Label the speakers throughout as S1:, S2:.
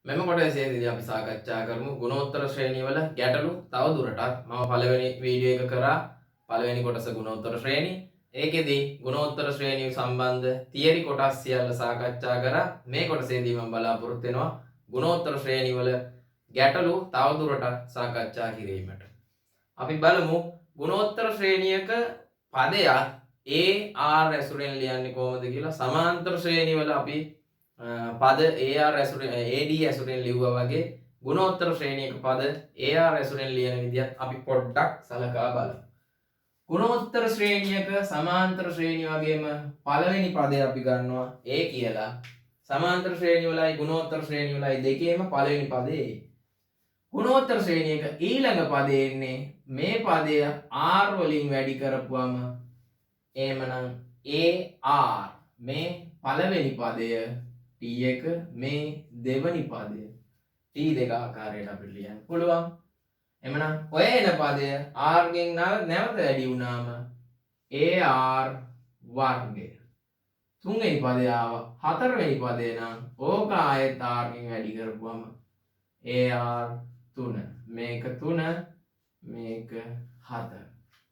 S1: මෙම කොටසේදී අපි සාකච්ඡා කරමු ගුණෝත්තර ශ්‍රේණිය වල ගැටලු තව දුරටත්. මම පළවෙනි වීඩියෝ එක කරා පළවෙනි කොටස ගුණෝත්තර ශ්‍රේණිය. ඒකෙදී ගුණෝත්තර ශ්‍රේණිය සම්බන්ධ තියරි කොටස් සියල්ල සාකච්ඡා කරා. මේ කොටසේදී මම බලාපොරොත්තු වෙනවා ගුණෝත්තර ශ්‍රේණිය වල ගැටලු තව දුරටත් සාකච්ඡා කිරීමට. අපි බලමු ගුණෝත්තර ශ්‍රේණියක පදයක් AR ඇසුරෙන් ලියන්නේ කොහොමද කියලා. සමාන්තර ශ්‍රේණිය වල අපි පද AR ඇසුරෙන් AD ඇසුරෙන් ලිව්වා වගේ ගුණෝත්තර ශ්‍රේණියක පද AR ඇසුරෙන් ලියන විදිහත් අපි පොඩ්ඩක් සලකා බලමු. ගුණෝත්තර ශ්‍රේණියක සමාන්තර ශ්‍රේණිය වගේම පළවෙනි පදය අපි ගන්නවා A කියලා. සමාන්තර ශ්‍රේණිය වලයි ගුණෝත්තර ශ්‍රේණිය වලයි දෙකේම පළවෙනි පදේ A. ගුණෝත්තර ශ්‍රේණියක ඊළඟ පදේ එන්නේ මේ පදය R වලින් වැඩි කරපුවම එහෙමනම් AR මේ පළවෙනි පදය T1 මේ දෙවනි පදය T2 ආකාරයට අපිට ලියන්න පුළුවන්. එමනම් ඔය එන පදය R ගෙන් නැවත වැඩි වුණාම AR වර්ගය. තුන්වෙනි පදය ආව හතරවෙනි පදය නම් ඕක ආයෙත් R ගෙන් වැඩි කරපුවම AR 3 මේක 3 මේක 4.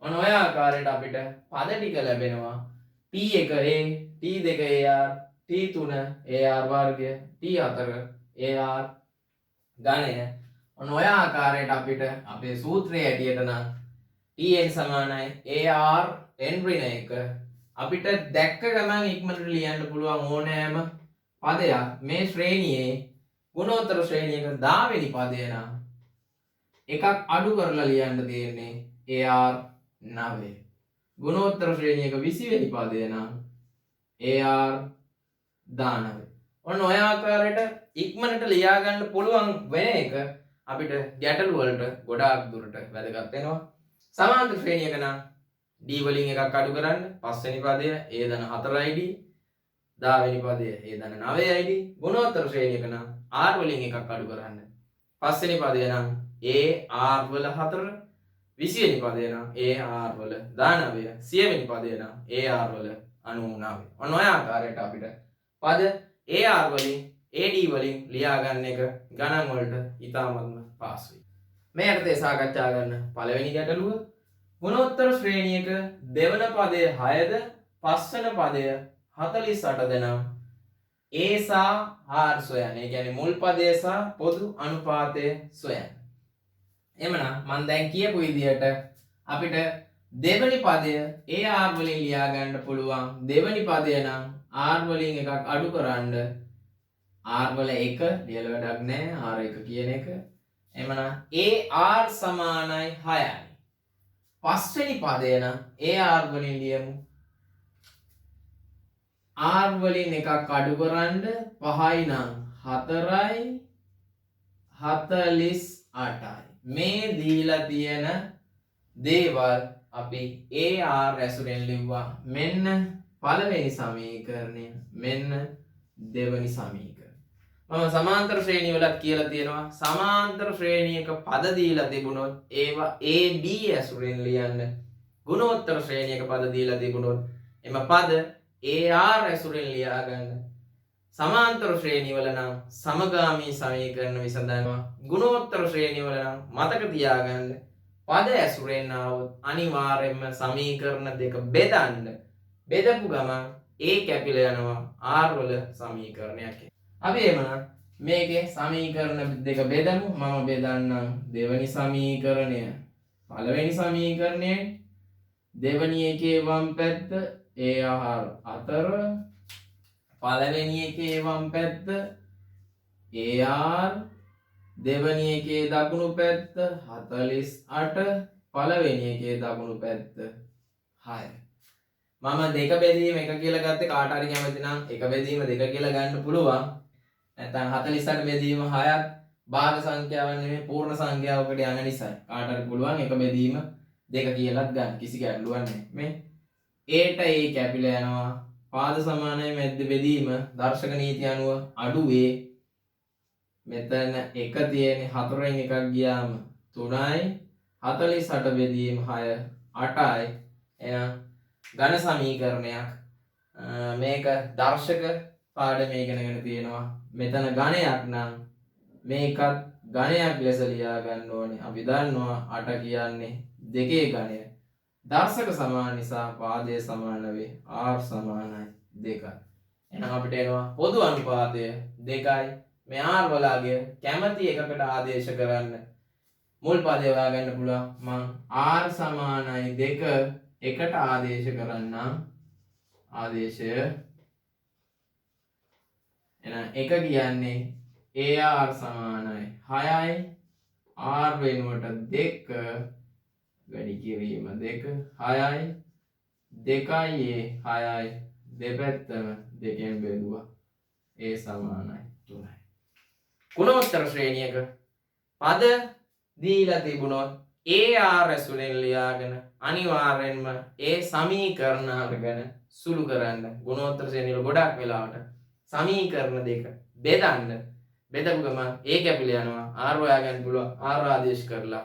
S1: ඔන්න ඔය ආකාරයට අපිට පද ටික ලැබෙනවා. T1 A T2 AR T3 AR වර්ගය T4 AR ගණය. ඔන්න ඔය ආකාරයට අපිට අපේ සූත්‍රයේ හැටියට නම් Tn සමානයි AR n ඍණ 1. අපිට දැක්ක ගමන් ඉක්මනට ලියන්න පුළුවන් ඕනෑම පදයක් මේ ශ්‍රේණියේ ගුණෝත්තර ශ්‍රේණියක 10 වෙනි පදය නම් එකක් අඩු කරලා ලියන්න තියෙන්නේ AR 9. ගුණෝත්තර ශ්‍රේණියක 20 වෙනි පදය නම් AR 19. ඔන්න ඔය ආකාරයට ඉක්මනට ලියා ගන්න පුළුවන් වෙන එක අපිට ගැටළු වලට ගොඩාක් දුරට වැදගත් වෙනවා. සමාන්තර ශ්‍රේණියක නම් D වලින් එකක් අඩු කරන්න පස්වෙනි පදය A ධන 4id 10 වෙනි පදය A ධන 9id. ගුණෝත්තර ශ්‍රේණියක නම් R වලින් එකක් අඩු කරන්න පස්වෙනි පදය නම් AR වල 4 20 වෙනි පදය නම් AR වල 19 100 වෙනි පදය නම් AR වල 99. ඔන්න ඔය ආකාරයට අපිට පද AR වලින් AD වලින් ලියා ගන්න එක ගණන් වලට ඉතාමත්ම පහසුයි. මේ යටතේ සාකච්ඡා කරන පළවෙනි ගැටලුව ගුණෝත්තර ශ්‍රේණියක දෙවන පදය 6ද පස්වන පදය 48ද නම් A සහ R සොයන්න. ඒ කියන්නේ මුල් පදය සහ පොදු අනුපාතය සොයන්න. එමනම් මම දැන් කියපු විදිහට අපිට දෙවනි පදය AR වලින් ලියා ගන්න පුළුවන්. දෙවනි පදය නම් R වලින් එකක් අඩු කරන්න R වල 1 ලියලා වැඩක් නැහැ. R1 කියන එක. එමනම් AR සමානයි 6යි. පස්වෙනි පදය නම් AR වලින් ලියමු. R වලින් එකක් අඩු කරන්න 5යි නම් 4යි 48යි. මේ දීලා තියෙන දේවල් අපි AR ඇසුරෙන් ලිව්වා. මෙන්න පළවෙනි සමීකරණය මෙන්න දෙවෙනි සමීකරණය. මම සමාන්තර ශ්‍රේණිය වලත් කියලා තියෙනවා සමාන්තර ශ්‍රේණියක පද දීලා තිබුණොත් ඒවා AD ඇසුරෙන් ලියන්න. ගුණෝත්තර ශ්‍රේණියක පද දීලා තිබුණොත් එම පද AR ඇසුරෙන් ලියා ගන්න. සමාන්තර ශ්‍රේණිය වල නම් සමගාමී සමීකරණ විසඳනවා. ගුණෝත්තර ශ්‍රේණිය වල නම් මතක තියාගන්න පද ඇසුරෙන් આવොත් අනිවාර්යයෙන්ම සමීකරණ දෙක බෙදන්න. බෙදපු ගමන් A කැපිලා යනවා R වල සමීකරණයක්. අපි එමනම් මේකේ සමීකරණ දෙක බෙදමු. මම බෙදන්නම් දෙවෙනි සමීකරණය පළවෙනි සමීකරණය. දෙවෙනි එකේ වම් පැත්ත AR 4 පළවෙනි එකේ වම් පැත්ත AR දෙවෙනි එකේ දකුණු පැත්ත 48 පළවෙනි එකේ දකුණු පැත්ත 6. මම දෙක බෙදීම එක කියලා ගත්තේ කාට හරි කැමති නම් එක බෙදීම දෙක කියලා ගන්න පුළුවන්. නැත්නම් 48 බෙදීම 6ක් භාග සංඛ්‍යාවක් නෙමෙයි පූර්ණ සංඛ්‍යාවකට යන නිසා කාට හරි පුළුවන් එක බෙදීම දෙක කියලාත් ගන්න. කිසි ගැටලුවක් නැහැ. මේ Aට A කැපිලා යනවා. පාද සමානයි මැද්ද බෙදීම දර්ශක නීති අනුව අඩු වේ. මෙතන එක තියෙන්නේ 4න් එකක් ගියාම 3යි 48 බෙදීම 6 8යි. එහෙනම් ඝන සමීකරණයක්. මේක දර්ශක පාඩමේ ඉගෙනගෙන තියෙනවා. මෙතන ඝනයක් නම් මේකත් ගණයක් ලෙස ලියා ගන්න ඕනේ. අපි දන්නවා 8 කියන්නේ 2 ගණය. දර්ශක සමාන නිසා පාදය සමාන වේ. r සමානයි 2යි. එහෙනම් අපිට එනවා පොදු අනුපාතය 2යි. මේ r වලගේ කැමැති එකකට ආදේශ කරන්න මුල් පදේ හොයාගන්න පුළුවන්. මම r සමානයි 2 එකට ආදේශ කරන්නම්. ආදේශය එහෙනම් 1 කියන්නේ ar සමානයි 6යි. r වෙනුවට 2 වැඩි කිරීම 2 6යි 2යි 6යි දෙපැත්තම 2ෙන් බෙදුවා a සමානයි 3යි. ගුණෝත්තර ශ්‍රේණියක පද දීලා තිබුණොත් ar ඇසුරෙන් ලියාගෙන අනිවාර්යෙන්ම ඒ සමීකරණ අරගෙන සුළු කරන්න. ගුණෝත්තර ශ්‍රේණිය වල ගොඩක් වෙලාවට සමීකරණ දෙක බෙදන්න. බෙදපු ගමන් a කැපිල යනවා. r හොයාගන්න පුළුවන්. r ආදේශ කරලා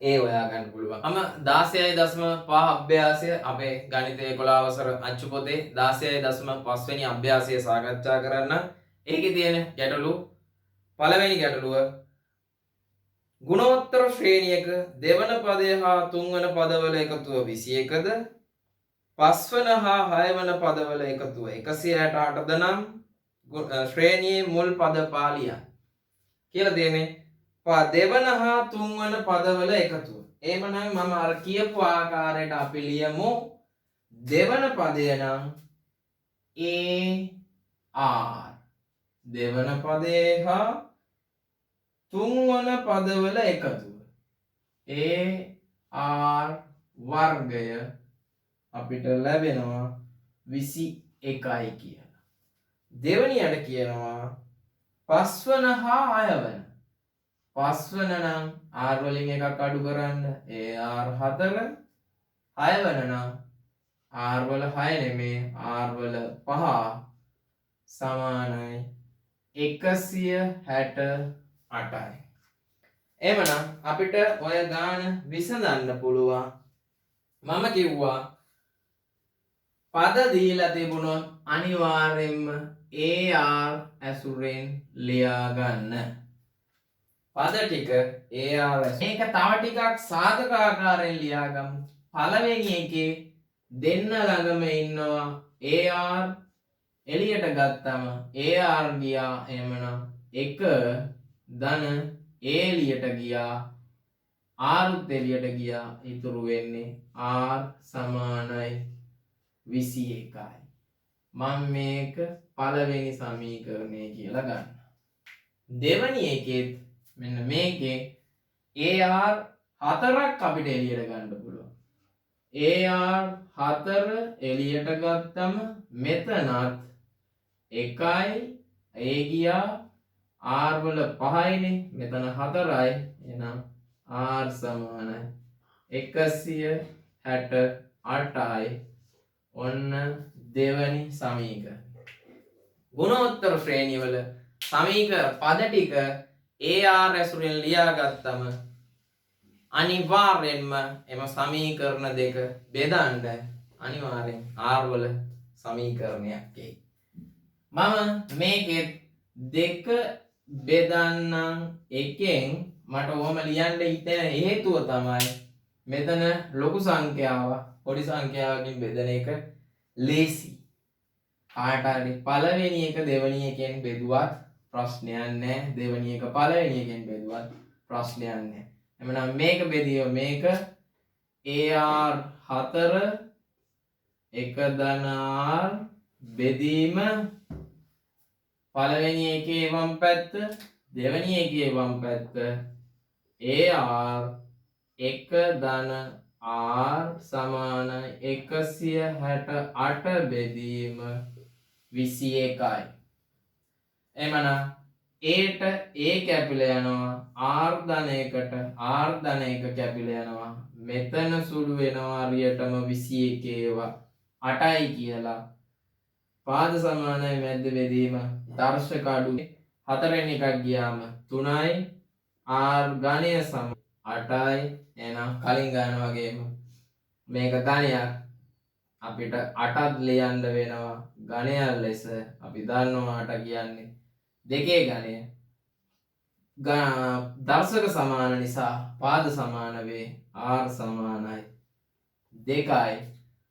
S1: a හොයාගන්න පුළුවන්. 16.5 අභ්‍යාසය අපේ ගණිත 11 වසර අච්චු පොතේ 16.5 වෙනි අභ්‍යාසය සාකච්ඡා කරන්න. ඒකේ තියෙන ගැටලු පළවෙනි ගැටලුව ගුණෝත්තර ශ්‍රේණියක දෙවන පදය හා තුන්වන පදවල එකතුව 21ද පස්වන හා හයවන පදවල එකතුව 168ද නම් ශ්‍රේණියේ මුල් පද පාලියන් කියලා දෙන්නේ. දෙවන හා තුන්වන පදවල එකතුව. එහෙමනම් මම අර කියපු ආකාරයට අපි ලියමු. දෙවන පදය නම් AR. දෙවන පදේ හා තුන්වන පදවල එකතුව. AR වර්ගය අපිට ලැබෙනවා 21යි කියලා. දෙවනියට කියනවා පස්වන හා හයවන. පස්වන නම් r වලින් එකක් අඩු කරන්න ar 4. හයවන නම් r වල 6 නෙමේ r වල 5 සමානයි 168යි. එහෙමනම් අපිට ඔය ගාන විසඳන්න පුළුවන්. මම කිව්වා පද දීලා තිබුණොත් අනිවාර්යෙන්ම ar ඇසුරෙන් ලියා ගන්න. පද ටික AR මේක තව ටිකක් සාධක ආකාරයෙන් ලියාගමු. පළවෙනි එකේ දෙන්න ළඟම ඉන්නවා AR එළියට ගත්තම AR ගියා. එහෙමනම් 1 ධන A එළියට ගියා. R උත් එළියට ගියා. ඉතුරු වෙන්නේ R සමානයි 21යි. මම මේක පළවෙනි සමීකරණය කියලා ගන්නවා. දෙවැනි එකේත් මෙන්න මේකේ AR 4ක් අපිට එළියට ගන්න පුළුවන්. AR 4 එළියට ගත්තම මෙතනත් 1යි A ගියා R වල 5යිනේ මෙතන 4යි. එහෙනම් R සමානයි 168යි. ඔන්න දෙවැනි සමීකරණය. ගුණෝත්තර ශ්‍රේණිය වල සමීකරණ පද ටික AR ඇසුරෙන් ලියාගත්තම අනිවාර්යෙන්ම එම සමීකරණ දෙක බෙදන්න අනිවාර්යෙන් R වල සමීකරණයක් එයි. මම මේකෙත් 2 බෙදන්නම් 1ෙන් මට ඕම ලියන්න හිතෙන හේතුව තමයි මෙතන ලොකු සංඛ්‍යාවක් පොඩි සංඛ්‍යාවකින් බෙදන එක ලේසි. කාට හරි පළවෙනි එක දෙවෙනි එකෙන් බෙදුවත් ප්‍රශ්නයක් නැහැ. දෙවෙනි එක පළවෙනි එකෙන් බෙදුවත් ප්‍රශ්නයක් නැහැ. එමනම් මේක බෙදියෝ මේක AR 4 1 ධන R බෙදීම පළවෙනි එකේ වම් පැත්ත දෙවෙනි එකේ වම් පැත්ත AR 1 ධන R සමාන 168 බෙදීම 21යි. එමනම් A ට A කැපිලා යනවා R ධන 1ට R ධන 1 කැපිලා යනවා. මෙතන සුළු වෙනවා හරියටම 21 ඒවා 8යි කියලා. පාද සමානයි මැද්ද බෙදීම දර්ශක අඩු 4න් එකක් ගියාම 3යි R ඝනය සම 8යි. එහෙනම් කලින් ගන්න වගේම මේක ඝනයක් අපිට 8ත් ලියන්න වෙනවා ඝනයක් ලෙස. අපි දන්නවා 8 කියන්නේ 2 ඝනය. දර්ශක සමාන නිසා පාද සමාන වේ r සමානයි 2යි.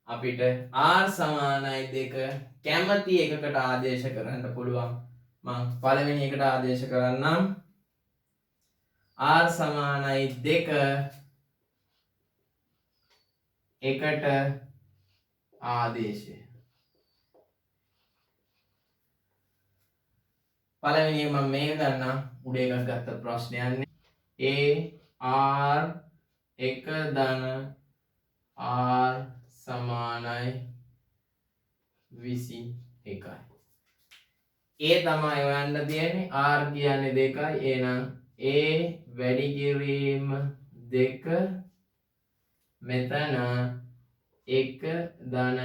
S1: අපිට r සමානයි 2 කැමති එකකට ආදේශ කරන්න පුළුවන්. මම පළවෙනි එකට ආදේශ කරන්නම්. r සමානයි 2 එකට ආදේශය. පළවෙනි එක මම මේක ගන්නම්. උඩ එකක් ගත්ත ප්‍රශ්නයන්නේ a r 1 ධන r සමානයි 21යි. ඒ තමයි හොයන්න තියෙන්නේ. r කියන්නේ 2යි. එහෙනම් a වැඩි කිරීම 2 මෙතන 1 ධන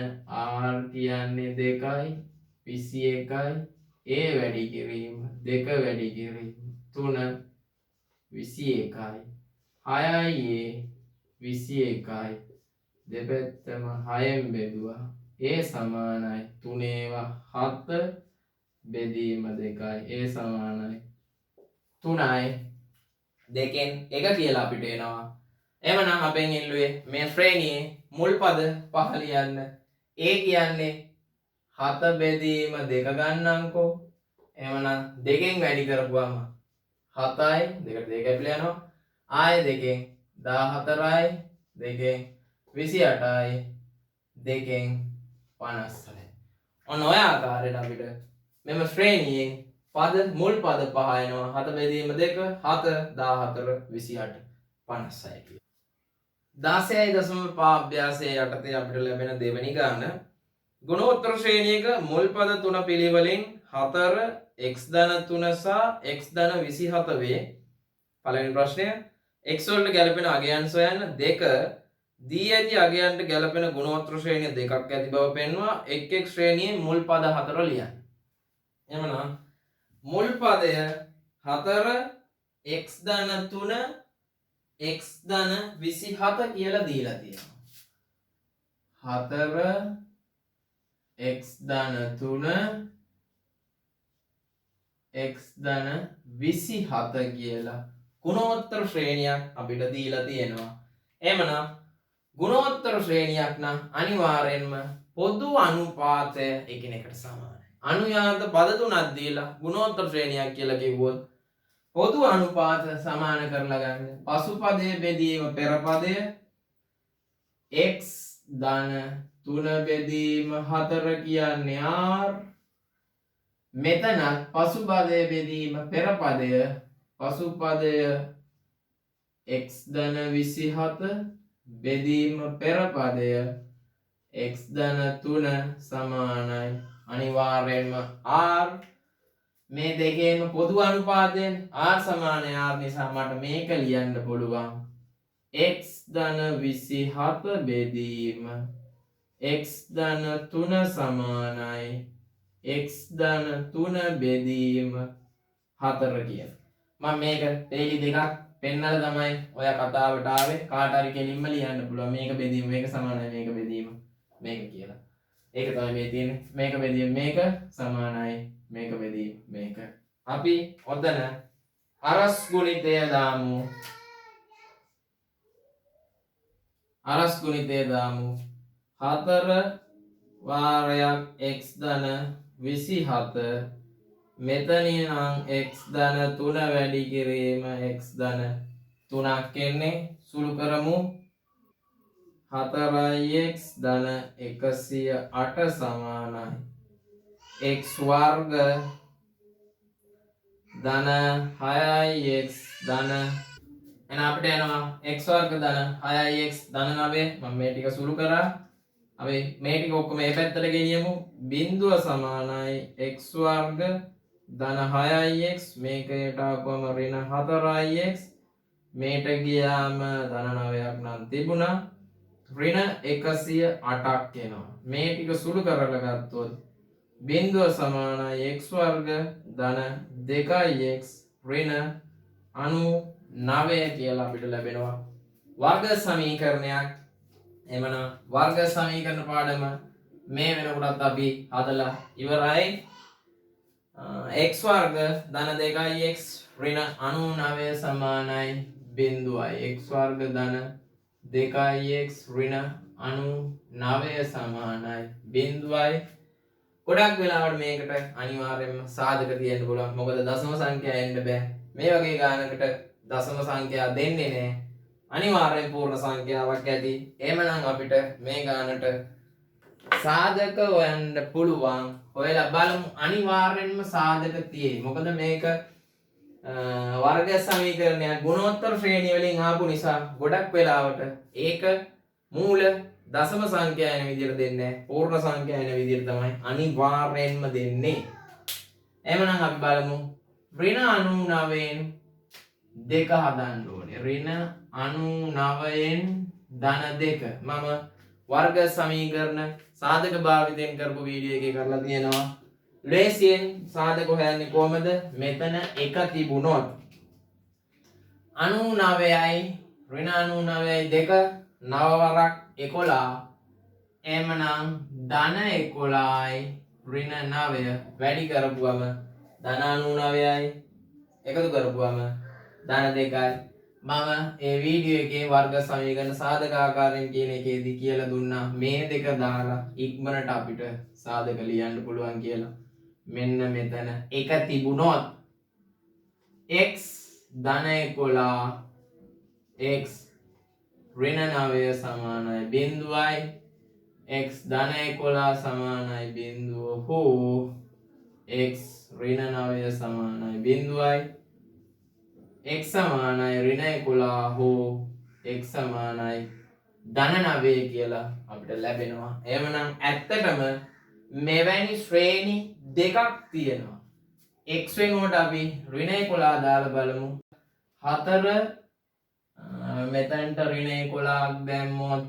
S1: r කියන්නේ 2යි 21යි. a වැඩි කිරීම 2 වැඩි කිරීම 3 21යි. 6යි a 21යි. දෙපැත්තම 6න් බෙදුවා. a සමානයි 3 7 බෙදීම 2යි. a සමානයි 3යි. දෙකෙන් එක කියලා අපිට එනවා. එහෙමනම් අපෙන් ඉල්ලුවේ මේ ශ්‍රේණියේ මුල් පද පහ ලියන්න. a කියන්නේ 7 බෙදීම 2 ගන්නම්කෝ. එහෙමනම් දෙකෙන් වැඩි කරපුවම 7යි 2ට 2 කැපිලා යනවා. ආයෙ දෙකෙන් 14යි දෙකෙන් 28යි දෙකෙන් 56යි. ඔන්න ඔය ආකාරයට අපිට මෙම ශ්‍රේණියෙන් පද මුල් පද පහ එනවා. 7 බෙදීම 2 7 14 28 56 16.5 අභ්‍යාසයේ යටතේ අපිට ලැබෙන දෙවෙනි ගාන ගුණෝත්තර ශ්‍රේණියක මුල් පද 3 පිළිවෙලින් 4 x ධන 3 සහ x ධන 27 වේ. පළවෙනි ප්‍රශ්නය x වලට ගැලපෙන අගයන් සොයන්න. 2 දී ඇති අගයන්ට ගැලපෙන ගුණෝත්තර ශ්‍රේණිය දෙකක් ඇති බව පෙන්වුවා. එක් එක් ශ්‍රේණියේ මුල් පද 4 ලියන්න. එhmenan මුල් පදය 4 x ධන 3 x ධන 27 කියලා දීලා තියෙනවා. 4 x ධන 3 x ධන 27 කියලා ගුණෝත්තර ශ්‍රේණියක් අපිට දීලා තියෙනවා. එහෙමනම් ගුණෝත්තර ශ්‍රේණියක් නම් අනිවාර්යෙන්ම පොදු අනුපාතය එකිනෙකට සමානයි. අනුයාත පද තුනක් දීලා ගුණෝත්තර ශ්‍රේණියක් කියලා කිව්වොත් පොදු අනුපාත සමාන කරලා ගන්න. පසුපදයේ බෙදීම පෙරපදය x ධන 3 බෙදීම 4 කියන්නේ r. මෙතන පසුපදයේ බෙදීම පෙරපදය පසුපදය x ධන 27 බෙදීම පෙරපදය x ධන 3 සමානයි අනිවාර්යෙන්ම r. මේ දෙකේම පොදු අනුපාතයෙන් r සමානයි r නිසා මට මේක ලියන්න පුළුවන්. x ධන 27 බෙදීම x ධන 3 සමානයි x ධන 3 බෙදීම 4 කියන. මම මේක තේලි දෙකක් පෙන්නලා තමයි ඔය කතාවට ආවේ. කාට හරි කෙලින්ම ලියන්න පුළුවන් මේක බෙදීම මේක සමානයි මේක බෙදීම මේක කියලා. ඒක තමයි මේ තියෙන්නේ. මේක බෙදීම මේක සමානයි මේක බෙදීම මේක. අපි ඔතන අරස් ගුණිතය දාමු. අරස් ගුණිතය දාමු. 4 වාරයක් x ධන 27 මෙතනින් නම් x ධන 3 වැඩි කිරීම x ධන 3ක් එන්නේ. සුළු කරමු. 4x ධන 108 සමානයි x වර්ග ධන 6x ධන එන අපිට යනවා x වර්ග ධන 6x ධන 9. මම මේ ටික සුළු කරා. අපි මේ ටික ඔක්කොම මේ පැත්තට ගෙනියමු. බිඳුව සමානයි x වර්ග ධන 6x මේකට ආපුවම ඍණ 4x මේට ගියාම ධන 9ක් නම් තිබුණා. ඍණ 108ක් එනවා. මේ ටික සුළු කරලා ගත්තොත් බිඳුව සමානයි x වර්ග ධන 2x ඍණ 99 කියලා අපිට ලැබෙනවා. වර්ග සමීකරණයක්. එමනම් වර්ග සමීකරණ පාඩම මේ වෙනකොටත් අපි හදලා ඉවරයි. x වර්ග ධන 2x ඍණ 99 සමානයි බිඳුවයි. x වර්ග ධන 2x ඍණ 99 සමානයි බිඳුවයි. ගොඩක් වෙලාවට මේකට අනිවාර්යයෙන්ම සාධක තියෙන්න පුළුවන්. මොකද දශම සංඛ්‍යා එන්න බෑ. මේ වගේ ගානකට දශම සංඛ්‍යා දෙන්නේ නැහැ. අනිවාර්යෙන් පූර්ණ සංඛ්‍යාවක් ඇති. එහෙමනම් අපිට මේ ගානට සාධක හොයන්න පුළුවන්. හොයලා බලමු. අනිවාර්යෙන්ම සාධක තියෙයි. මොකද මේක වර්ග සමීකරණයක් ගුණෝත්තර ශ්‍රේණිය වලින් ආපු නිසා ගොඩක් වෙලාවට ඒක මූල දශම සංඛ්‍යා එන විදිහට දෙන්නේ නැහැ. පූර්ණ සංඛ්‍යා එන විදිහට තමයි අනිවාර්යෙන්ම දෙන්නේ. එහෙමනම් අපි බලමු ඍණ 99න් දෙක හදන්න ඕනේ. ඍණ 99න් ධන 2. මම වර්ග සමීකරණ සාධක භාවිතයෙන් කරපු වීඩියෝ එකේ කරලා තියෙනවා. ලේසියෙන් සාධක හොයන්නේ කොහමද? මෙතන එක තිබුණොත් 99යි ඍණ 99යි 2 9 වරක් 11. එහෙමනම් ධන 11යි ඍණ 9 වැඩි කරපුවම ධන 99යි එකතු කරපුවම ධන 2යි. මම ඒ වීඩියෝ එකේ වර්ග සමීකරණ සාධක ආකාරයෙන් කියන එකේදී කියලා දුන්නා මේ දෙක දාලා ඉක්මනට අපිට සාධක ලියන්න පුළුවන් කියලා. මෙන්න මෙතන එක තිබුණොත් x ධන 11 x ඍණ 9 සමානයි බිඳුවයි. x ධන 11 සමානයි බිඳුව හෝ x ඍණ 9 සමානයි බිඳුවයි. x සමානයි ඍණ 11 හෝ x සමානයි ධන 9 කියලා අපිට ලැබෙනවා. එහෙමනම් ඇත්තටම මෙවැනි ශ්‍රේණි දෙකක් තියෙනවා. x වෙනුවට අපි ඍණ 11 දාලා බලමු. 4 මෙතනට ඍණ 11ක් දැම්මොත්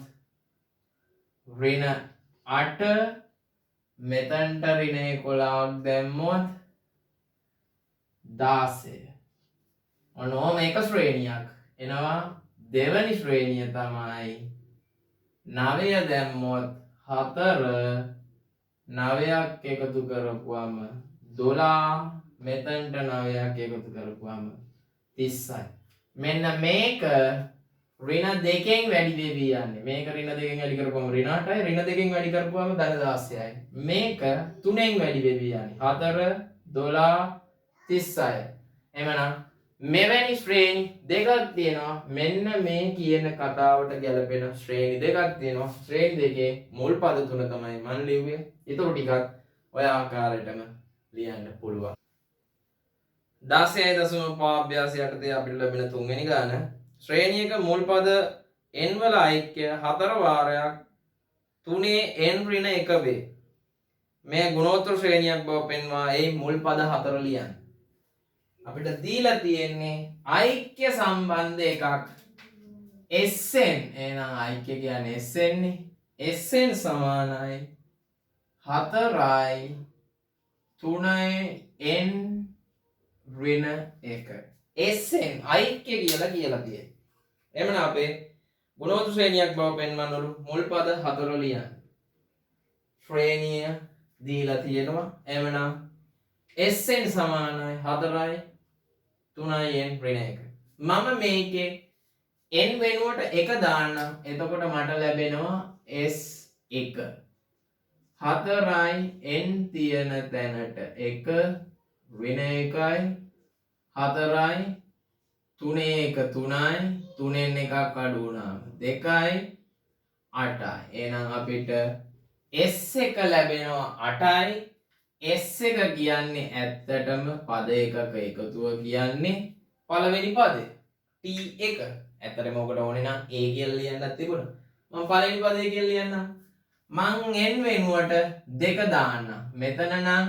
S1: ඍණ 8 මෙතනට ඍණ 11ක් දැම්මොත් 16. ඔනෝම එක ශ්‍රේණියක් එනවා. දෙවැනි ශ්‍රේණිය තමයි 9 දැම්මොත් 4 9ක් එකතු කරපුවම 12 මෙතනට 9ක් එකතු කරපුවම 30යි. මෙන්න මේක ඍණ 2කින් වැඩි වෙවි යන්නේ. මේක ඍණ 2කින් වැඩි කරපුවම ඍණ 8යි. ඍණ 2කින් වැඩි කරපුවම ධන 16යි. මේක 3ෙන් වැඩි වෙවි යන්නේ. 4 12 30යි. එහෙමනම් මෙවැනි ශ්‍රේණි දෙකක් තියෙනවා. මෙන්න මේ කියන කතාවට ගැලපෙන ශ්‍රේණි දෙකක් තියෙනවා. ශ්‍රේණි දෙකේ මුල් පද තුන තමයි මම ලිව්වේ. ඊට ටිකක් ඔය ආකාරයටම ලියන්න පුළුවන්. 16.5 අභ්‍යාස යටතේ අපිට ලැබෙන තුන්වෙනි ගාන ශ්‍රේණියක මුල් පද n වල ඓක්‍ය 4 වාරයක් 3 n ඍණ 1 වේ. මේ ගුණෝත්තර ශ්‍රේණියක් බව පෙන්වා ඒ මුල් පද 4 ලියන්න. අපිට දීලා තියෙන්නේ ඓක්‍ය සම්බන්ධ එකක් Sn. එහෙනම් ඓක්‍ය කියන්නේ Sn නේ. Sn සමානයි 4යි 3යි n ඍණ 1. Sn ඓක්‍ය කියලා තියෙන්නේ. එhmenan අපේ ගුණෝත්තර ශ්‍රේණියක් බව පෙන්වන්නලු මුල් පද 4 ලියන්න. ශ්‍රේණිය දීලා තියෙනවා. එhmenan Sn සමානයි 4යි 3යි n ඍණ 1. මම මේකේ n වෙනුවට 1 දාන්නම්. එතකොට මට ලැබෙනවා S1. 4යි n තියෙන තැනට 1 ඍණ 1යි 4යි 3 1 3යි 3න් එකක් අඩු වුණාම 2යි 8යි. එහෙනම් අපිට S1 ලැබෙනවා 8යි. S1 කියන්නේ ඇත්තටම පද එකක එකතුව කියන්නේ පළවෙනි පදේ T1. ඇත්තටම ඔකට ඕනේ නම් A කියලා ලියන්නත් තිබුණා. මම පළවෙනි පදේ කියලා ලියන්නම්. මං n වෙනුවට 2 දාන්නම්. මෙතන නම්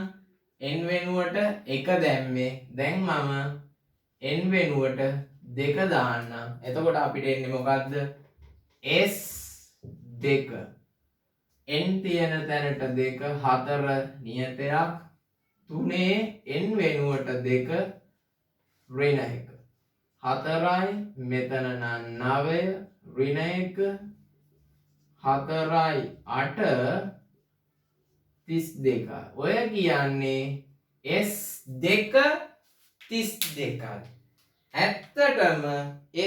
S1: n වෙනුවට 1 දැම්මේ. දැන් මම n වෙනුවට 2 දාන්නම්. එතකොට අපිට එන්නේ මොකද්ද? S2. n තියෙන තැනට 2 4 නියතයක් 3 n වෙනුවට 2 ඍණ 1 4යි මෙතන නම් 9 ඍණ 1 4යි 8 32. ඔය කියන්නේ S2 32යි. ඇත්තටම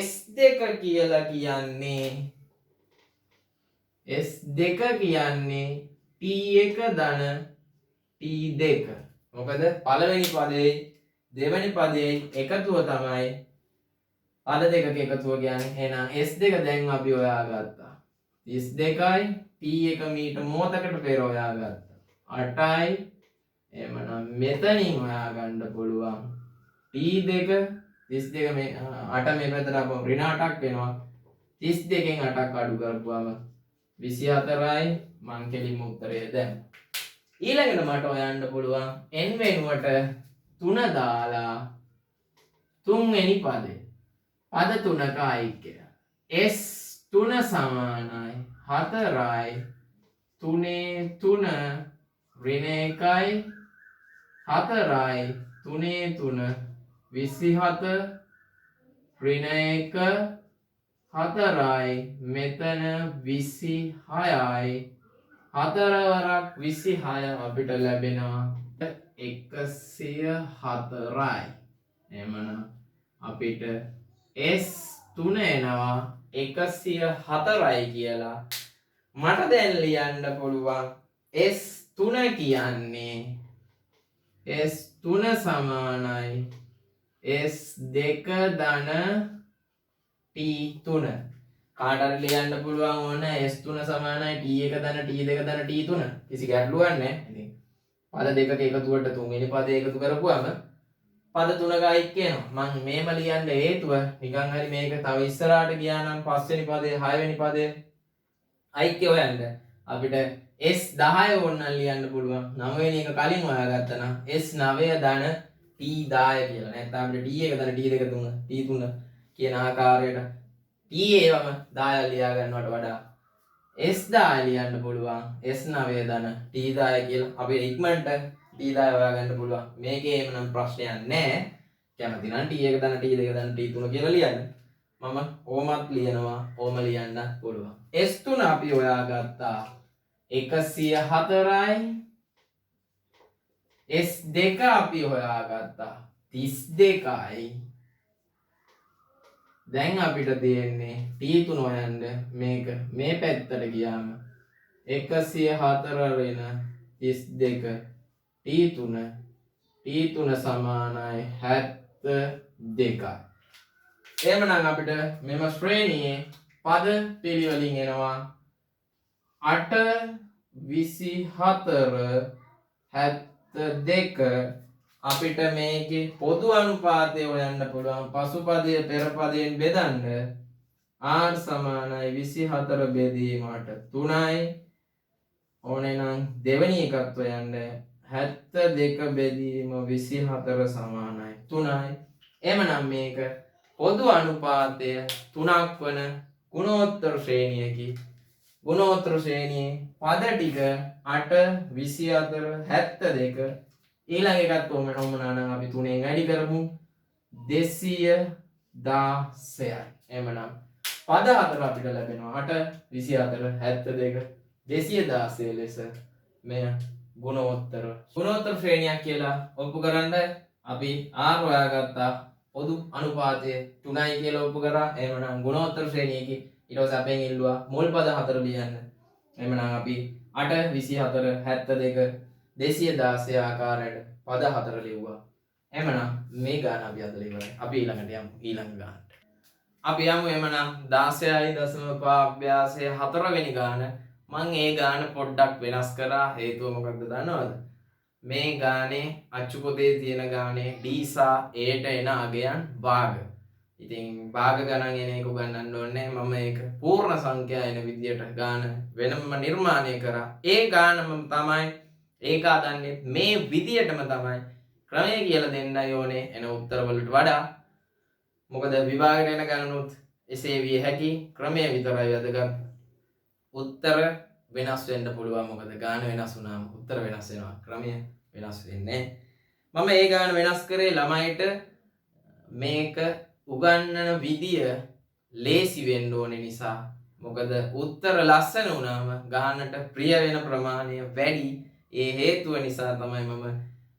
S1: S2 කියලා කියන්නේ S2 කියන්නේ T1 ධන T2. මොකද පළවෙනි පදේ දෙවෙනි පදේ එකතුව තමයි පද දෙකක එකතුව කියන්නේ. එහෙනම් S2 දැන් අපි හොයාගත්තා. 32යි T1 මීට මොහොතකට පෙර හොයාගත්තා. 8යි. එහෙනම් මෙතනින් හොයාගන්න පුළුවන් T2 32 මේ 8 මේ පැත්තට අපම ඍණ 8ක් වෙනවා. 32 න් 8ක් අඩු කරපුවම 24යි. මං කෙලින්ම උත්තරය දැම්මා. ඊළඟට මට හොයන්න පුළුවන් n වෙනුවට 3 දාලා තුන්වෙනි පදේ පද තුනක ඓක්‍යය S3 සමානයි 4යි 3 3 ඍණ 1යි 4යි 3 3 27 ඍණ 1 4යි මෙතන 26යි 4 වරක් 26 අපිට ලැබෙනවා 104යි. එහෙමනම් අපිට S3 එනවා 104යි කියලා. මට දැන් ලියන්න පුළුවන් S3 කියන්නේ S3 සමානයි S2 ධන T3. කාට හරි ලියන්න පුළුවන් ඕන S3 සමානයි T1 ධන T2 ධන T3. කිසි ගැටලුවක් නැහැ. ඉතින් පද දෙකක එකතුවට තුන්වෙනි පදේ එකතු කරපුවම පද තුනක ඓක්‍ය එනවා. මම මේම ලියන්න හේතුව නිකන් හරි මේක තව ඉස්සරහට ගියා නම් පස්වෙනි පදේ හයවෙනි පදේ ඓක්‍ය හොයන්න අපිට S10 ඕනනම් ලියන්න පුළුවන්. 9 වෙනි එක කලින් හොයාගත්තා නම් S9 ධන T10 කියලා. නැත්නම් අපිට T1 ධන T2 3 T3 කියන ආකාරයට T1ම 10 ලියා ගන්නවට වඩා S10 ලියන්න පුළුවන් S9 ධන T10 කියලා. අපි ඉක්මනට T10 හොයාගන්න පුළුවන්. මේකේ එමනම් ප්‍රශ්නයක් නැහැ. කැමති නම් T1 ධන T2 ධන T3 කියලා ලියන්න. මම ඕමත් ලියනවා. ඕම ලියන්න පුළුවන්. S3 අපි හොයාගත්තා 104යි. S2 අපි හොයාගත්තා 32යි. දැන් අපිට තියෙන්නේ T3 හොයන්න. මේක මේ පැත්තට ගියාම 104 ඍණ 32 T3 සමානයි 72යි. එහෙමනම් අපිට මෙම ශ්‍රේණියේ පද පිළිවෙලින් එනවා 8 24 72. අපිට මේකේ පොදු අනුපාතය හොයන්න පුළුවන්. පසුපදය පෙරපදයෙන් බෙදන්න r සමානයි 24 බෙදීමට 3යි. ඕනේ නම් දෙවෙනි එකත් හොයන්න 72 බෙදීම 24 සමානයි 3යි. එහෙමනම් මේක පොදු අනුපාතය 3ක් වන ගුණෝත්තර ශ්‍රේණියකි. ගුණෝත්තර ශ්‍රේණියේ පද ටික 8 24 72. ඊළඟ එකත් ඔමනා නම් අපි 3ෙන් වැඩි කරමු 216යි. එහෙමනම් පද හතර අපිට ලැබෙනවා 8 24 72 216 ලෙස මෙය ගුණෝත්තර ශ්‍රේණියක් කියලා ඔප්පු කරන්න අපි r හොයාගත්තා. පොදු අනුපාතය 3යි කියලා ඔප්පු කරා. එහෙමනම් ගුණෝත්තර ශ්‍රේණියකි. ඊට පස්සේ අපෙන් ඉල්ලුවා මුල් පද හතර ලියන්න. එහෙමනම් අපි 8 24 72 216 ආකාරයට පද හතර ලිව්වා. එහෙමනම් මේ ගාන අපි අද ඉවරයි. අපි ඊළඟට යමු ඊළඟ ගානට. අපි යමු එහෙමනම් 16.5 අභ්‍යාසයේ 4 වෙනි ගාන. මම ඒ ගාන පොඩ්ඩක් වෙනස් කරා. හේතුව මොකක්ද දන්නවද? මේ ගානේ අච්චු පොතේ තියෙන ගානේ D සහ A ට එන අගයන් භාග. ඉතින් භාග ගණන් එන එක උගන්වන්න ඕනේ. මම ඒක පූර්ණ සංඛ්‍යා එන විදියට ගාන වෙනම නිර්මාණය කරා. ඒ ගානම තමයි ඒක හදන්නේ මේ විදියටම තමයි. ක්‍රමය කියලා දෙන්නයි ඕනේ එන උත්තර වලට වඩා. මොකද විභාගයට එන ගණනුත් එසේ විය හැකි. ක්‍රමය විතරයි වැදගත්. උත්තර වෙනස් වෙන්න පුළුවන්. මොකද ගාන වෙනස් වුණාම උත්තර වෙනස් වෙනවා. ක්‍රමය වෙනස් වෙන්නේ නැහැ. මම ඒ ගාන වෙනස් කරේ ළමයිට මේක උගන්නන විදිය ලේසි වෙන්න ඕනේ නිසා. මොකද උත්තර ලස්සන වුණාම ගානට ප්‍රිය වෙන ප්‍රමාණය වැඩි. ඒ හේතුව නිසා තමයි මම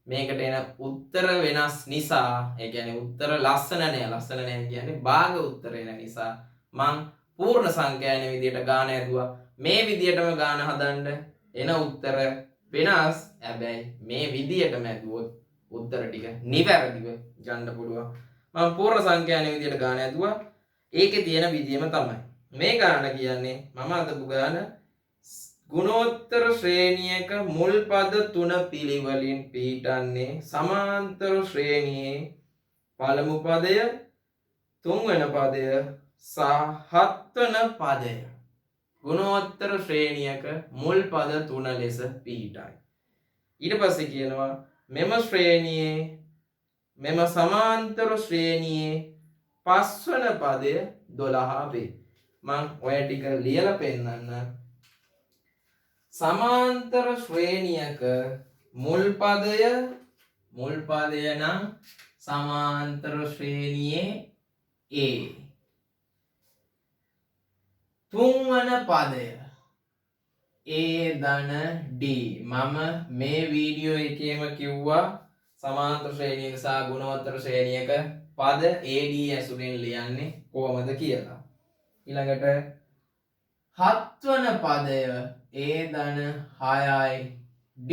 S1: මේකට එන උත්තර වෙනස් නිසා ඒ කියන්නේ උත්තර ලස්සන නෑ කියන්නේ භාග උත්තර එන නිසා මං පූර්ණ සංඛ්‍යාන විදියට ගාන ඇදුවා. මේ විදියටම ගාන හදන්න එන උත්තර වෙනස්. හැබැයි මේ විදියටම ඇදුවොත් උත්තර ටික නිවැරදිව ගන්න පුළුවන්. මම පූර්ණ සංඛ්‍යාන විදියට ගාන ඇදුවා. ඒකේ තියෙන විදියම තමයි. මේ ගාන කියන්නේ මම අදපු ගාන ගුණෝත්තර ශ්‍රේණියක මුල් පද 3 පිළිවෙලින් පිටන්නේ සමාන්තර ශ්‍රේණියේ පළමු පදය, තුන්වන පදය සහ හත්වන පදය ගුණෝත්තර ශ්‍රේණියක මුල් පද 3 ලෙස පිටයි. ඊට පස්සේ කියනවා මෙම ශ්‍රේණියේ මෙම සමාන්තර ශ්‍රේණියේ පස්වන පදය 12 වේ. මම ඔය ටික ලියලා පෙන්නන්න. සමාන්තර ශ්‍රේණියක මුල් පදය නම් සමාන්තර ශ්‍රේණියේ A. තුන්වන පදය A ධන D. මම මේ වීඩියෝ එකේම කිව්වා සමාන්තර ශ්‍රේණියක සහ ගුණෝත්තර ශ්‍රේණියක පද AD ඇසුරෙන් ලියන්නේ කොහොමද කියලා. ඊළඟට හත්වන පදය A ධන 6යි D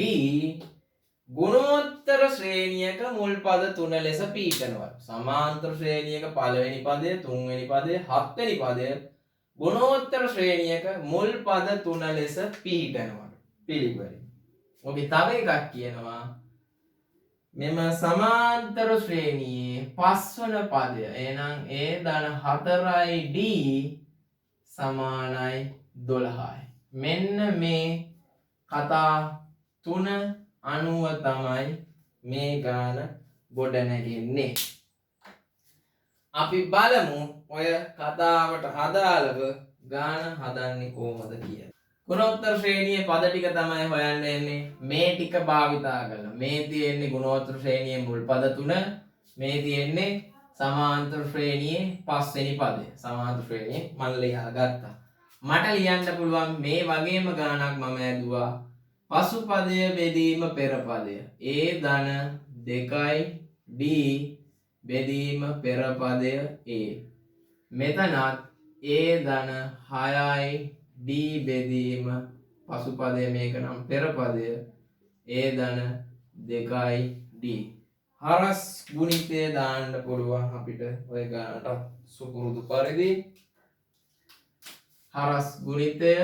S1: ගුණෝත්තර ශ්‍රේණියක මුල් පද 3 ලෙස පිටනවා. සමාන්තර ශ්‍රේණියක පළවෙනි පදය, තුන්වෙනි පදය, හත්වෙනි පදය ගුණෝත්තර ශ්‍රේණියක මුල් පද 3 ලෙස පිටනවා. පිළිවෙලින්. ඔබේ තව එකක් කියනවා මෙම සමාන්තර ශ්‍රේණියේ පස්වන පදය. එහෙනම් A ධන 4යි D සමානයි 12යි. මෙන්න මේ කතා තුන අනුව තමයි මේ ගාන ගොඩ නැගෙන්නේ. අපි බලමු ඔය කතාවට අදාළව ගාන හදන්නේ කොහොමද කියලා. ගුණෝත්තර ශ්‍රේණියේ පද ටික තමයි හොයන්න එන්නේ. මේ ටික භාවිතා කරලා. මේ තියෙන්නේ ගුණෝත්තර ශ්‍රේණියේ මුල් පද 3. මේ තියෙන්නේ සමාන්තර ශ්‍රේණියේ පස්වෙනි පදය. සමාන්තර ශ්‍රේණියේ මම ලියලා ගත්තා. මට ලියන්න පුළුවන් මේ වගේම ගානක් මම ඇදුවා. පසු පදය බෙදීම පෙර පදය. A ධන 2යි D බෙදීම පෙර පදය A. මෙතනත් A ධන 6යි D බෙදීම පසු පදය මේක නම් පෙර පදය A ධන 2යි D. හරස් ගුණිතය දාන්න පුළුවන් අපිට ඔය ගානට සුපුරුදු පරිදි. හරස් ගුණිතය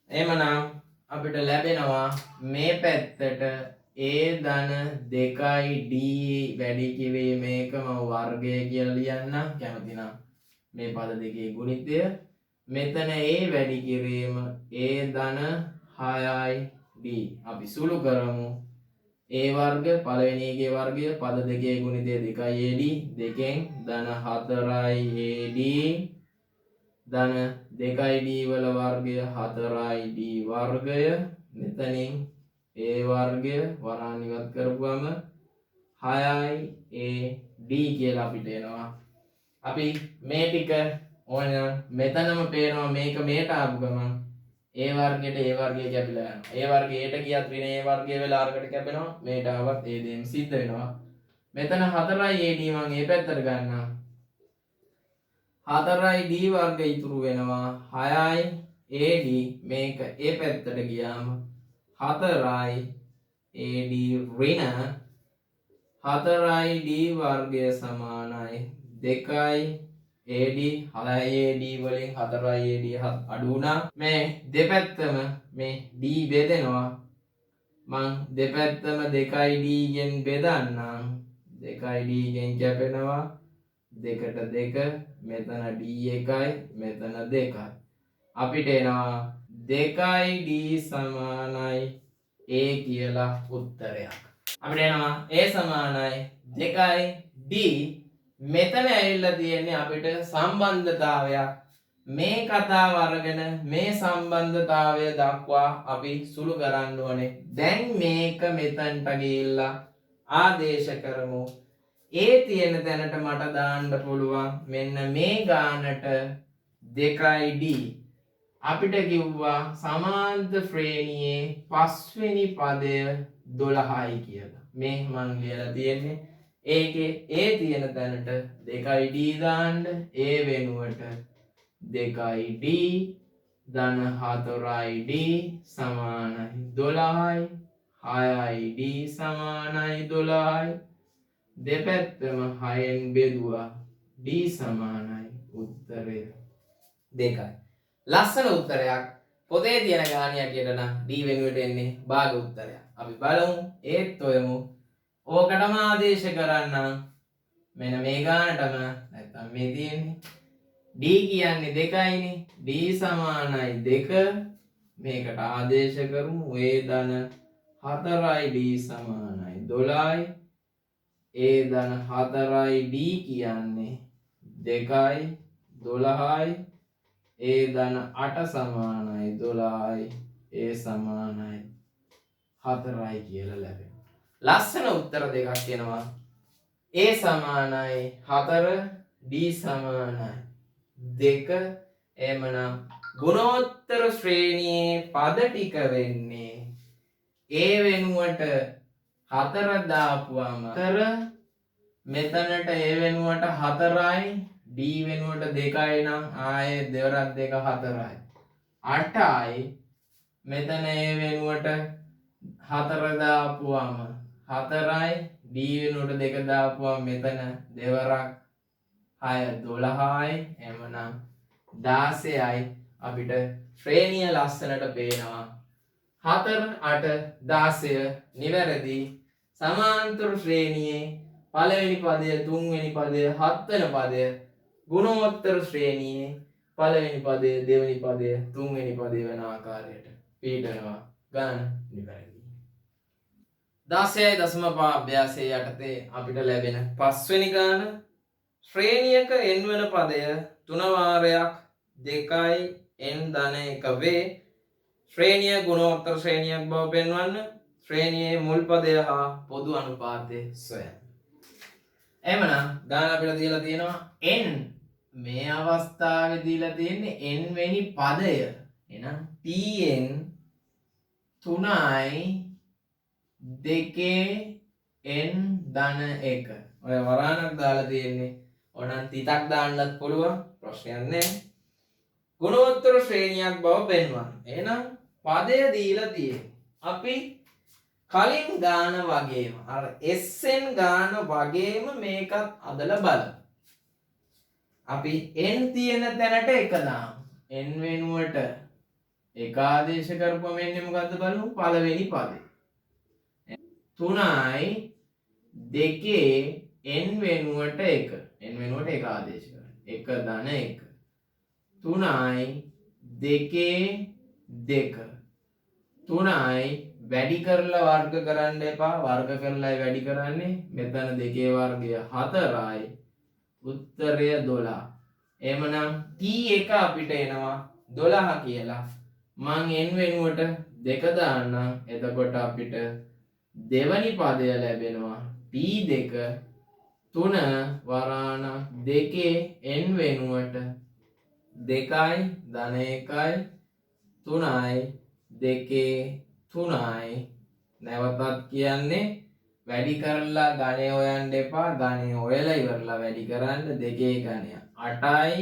S1: එහෙමනම් අපිට ලැබෙනවා මේ පැත්තට A ධන 2යි D වැඩි කිරීම මේකම වර්ගය කියලා ලියන්න කැමති නම් මේ පද දෙකේ ගුණිතය. මෙතන A වැඩි කිරීම A ධන 6යි D. අපි සුළු කරමු. A වර්ග පළවෙනි එකේ වර්ගය පද දෙකේ ගුණිතය 2යි AD දෙකෙන් ධන 4යි AD ධන 2යි D වල වර්ගය 4යි D වර්ගය. මෙතනින් A වර්ගය වරාන් ඉවත් කරපුවම 6යි AD කියලා අපිට එනවා. අපි මේ ටික ඕන මෙතනම පේනවා මේක මේට ආපු ගමන් A වර්ගයට A වර්ගය කැපිලා යනවා. A වර්ගයට ගියත් වෙන A වර්ගය වෙලා අරකට කැපෙනවා. මේට ආවත් ඒ දෙයම සිද්ධ වෙනවා. මෙතන 4යි AD මම මේ පැත්තට ගන්නවා. 4යි D වර්ග ඉතුරු වෙනවා 6යි AD මේක ඒ පැත්තට ගියාම 4යි AD ඍණ 4යි D වර්ගය සමානයි 2යි AD 6යි AD වලින් 4යි AD අඩු වුණා. මේ දෙපැත්තම මේ D බෙදෙනවා. මං දෙපැත්තම 2යි D ගෙන් බෙදන්නම්. 2යි D ගෙන් කැපෙනවා 2ට 2 මෙතන D1යි මෙතන 2යි. අපිට එනවා 2යි D සමානයි A කියලා උත්තරයක්. අපිට එනවා A සමානයි 2යි D. මෙතන ඇවිල්ලා තියෙන්නේ අපිට සම්බන්ධතාවයක්. මේ කතාව අරගෙන මේ සම්බන්ධතාවය දක්වා අපි සුළු කරන්න ඕනේ. දැන් මේක මෙතනට ගිහිල්ලා ආදේශ කරමු. ඒ තියෙන තැනට මට දාන්න පුළුවන් මෙන්න මේ ගානට 2යි D අපිට කිව්වා සමාන්තර ශ්‍රේණියේ පස්වෙනි පදය 12යි කියලා. මේ මං ලියලා තියෙන්නේ. ඒකේ ඒ තියෙන තැනට 2යි d දාන්න. ඒ වෙනුවට 2යි d ධන 4යි d සමානයි 12යි. 6යි d සමානයි 12යි. දෙපැත්තම 6න් බෙදුවා d සමානයි උත්තරය 2යි. ලස්සන උත්තරයක්. පොතේ තියෙන ගාණිය හැටියට නම් d වෙනුවට එන්නේ භාග උත්තරයක්. අපි බලමු ඒත් ඔයමු. ඕකටම ආදේශ කරන්නම්. මෙන්න මේ ගානටම නැත්තම් මේ තියෙන්නේ d කියන්නේ 2යිනේ. d සමානයි 2. මේකට ආදේශ කරමු. a ධන 4යි d සමානයි 12යි. a ධන 4යි d කියන්නේ 2යි 12යි. a ධන 8 සමානයි 12යි. a සමානයි 4යි කියලා ලැබෙනවා. ලස්සන උත්තර දෙකක් එනවා. a සමානයි 4 d සමානයි 2. එමනම් ගුණෝත්තර ශ්‍රේණියේ පද ටික වෙන්නේ a වෙනුවට 4 දාපුවම 4 මෙතනට a වෙනුවට 4යි d වෙනුවට 2යි නම් ආයේ දෙවරක් 2 4යි 8යි. මෙතන a වෙනුවට 4 දාපුවම 4යි d වෙනුවට 2 දාපුවම මෙතන දෙවරක් 6 12යි. එමනම් 16යි. අපිට ශ්‍රේණිය ලස්සනට පේනවා. 4 8 16 නිවැරදි. සමාන්තර ශ්‍රේණියේ පළවෙනි පදය, තුන්වෙනි පදය, හත්වෙනි පදය ගුණෝත්තර ශ්‍රේණියේ පළවෙනි පදය, දෙවෙනි පදය, තුන්වෙනි පදය වෙන ආකාරයට පිළිටනවා. ගණන නිවැරදි. 16.5 අභ්‍යාසයේ යටතේ අපිට ලැබෙන පස්වෙනි ගාන ශ්‍රේණියක n වෙන පදය 3 වාරයක් 2යි n ධන 1 වේ. ශ්‍රේණිය ගුණෝත්තර ශ්‍රේණියක් බව පෙන්වන්න ශ්‍රේණියේ මුල් පදය හා පොදු අනුපාතය සොයන්න. එමනම් ගාන අපිට දීලා තියෙනවා n. මේ අවස්ථාවේ දීලා තියෙන්නේ n වෙනි පදය. එහෙනම් tn 3යි 2 n ධන 1. ඔය වරාණක් දාලා තියෙන්නේ. ඕනනම් තිතක් දාන්නත් පුළුවන්. ප්‍රශ්නයක් නැහැ. ගුණෝත්තර ශ්‍රේණියක් බව පෙන්වන්න. එහෙනම් පදය දීලා තියෙන්නේ. අපි කලින් ගාන වගේම අර SN ගාන වගේම මේකත් අදලා බලමු. අපි n තියෙන තැනට එක දාමු. n වෙනුවට එක ආදේශ කරපුවම එන්නේ මොකද්ද බලමු. පළවෙනි පදේ 3යි 2 n වෙනුවට 1. n වෙනුවට එක ආදේශ කරන්න. 1 ධන 1. 3යි 2 3යි වැඩි කරලා වර්ග කරන්න එපා. වර්ග කරලා වැඩි කරන්නේ. මෙතන 2 වර්ගය 4යි. උත්තරය 12. එහෙමනම් t1 අපිට එනවා 12 කියලා. මං n වෙනුවට 2 දාන්නම්. එතකොට අපිට දෙවනි පදය ලැබෙනවා t2 3 වරාණ 2 n වෙනුවට 2යි ධන 1යි 3යි 2 3යි. නැවතත් කියන්නේ වැඩි කරලා ගණය හොයන්න එපා. ගණය හොයලා ඉවරලා වැඩි කරන්න. 2 ගණය 8යි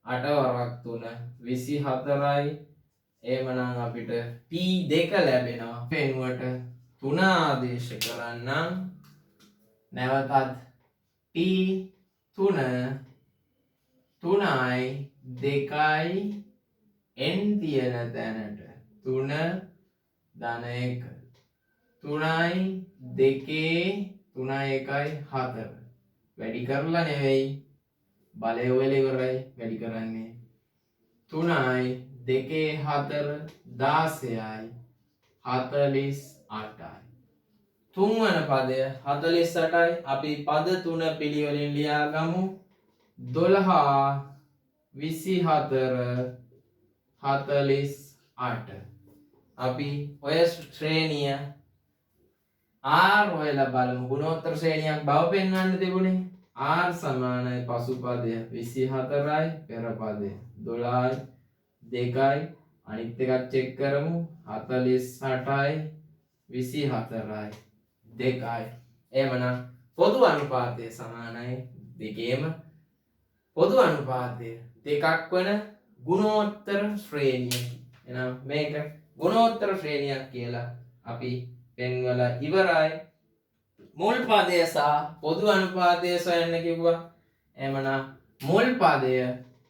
S1: 8 වරක් 3 24යි. එහෙමනම් අපිට t2 ලැබෙනවා. වෙනුවට 3 ආදේශ කරන්නම්. නැවතත් t3 3යි 2යි n තියෙන තැනට 3 ධන 1 3යි 2 3යි 1යි 4 වැඩි කරලා නෙවෙයි බලය හොයලා ඉවරයි වැඩි කරන්නේ 3යි 2 4 16යි 48යි. තුන්වන පදය 48යි. අපි පද 3 පිළිවෙලින් ලියා ගමු. 12 24 48. අපි ඔය ශ්‍රේණිය R හොයලා බලමු. ගුණෝත්තර ශ්‍රේණියක් බව පෙන්වන්න තිබුණේ. R සමානයි පසු පදය 24යි පෙර පදය 12යි 2යි අනිත් එකත් චෙක් කරමු 48යි 24යි 2යි. එහෙමනම් පොදු අනුපාතය සමානයි දෙකේම පොදු අනුපාතය දෙකක් වන ගුණෝත්තර ශ්‍රේණිය. එහෙනම් මේක ගුණෝත්තර ශ්‍රේණියක් කියලා අපි පෙන්වලා ඉවරයි. මුල් පදය සහ පොදු අනුපාතය සොයන්න කිව්වා. එහෙමනම් මුල් පදය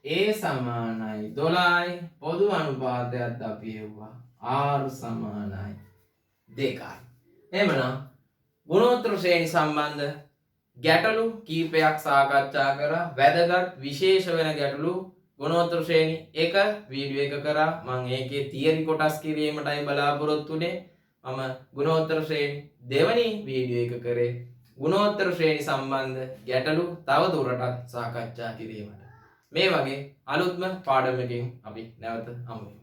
S1: a සමානයි 12යි පොදු අනුපාතයත් අපි එව්වා r සමානයි 2යි. එහෙමනම් ගුණෝත්තර ශ්‍රේණි සම්බන්ධ ගැටලු කීපයක් සාකච්ඡා කරා. වැදගත් විශේෂ වෙන ගැටලු ගුණෝත්තර ශ්‍රේණි 1 වීඩියෝ එක කරා. මම ඒකේ තියරි කොටස් කිරීමටයි බලාපොරොත්තු වෙන්නේ. මම ගුණෝත්තර ශ්‍රේණි දෙවනි වීඩියෝ එක කරේ ගුණෝත්තර ශ්‍රේණි සම්බන්ධ ගැටලු තව දුරටත් සාකච්ඡා කිරීමට. මේ වගේ අලුත්ම පාඩමකින් අපි නැවත හමු වෙමු.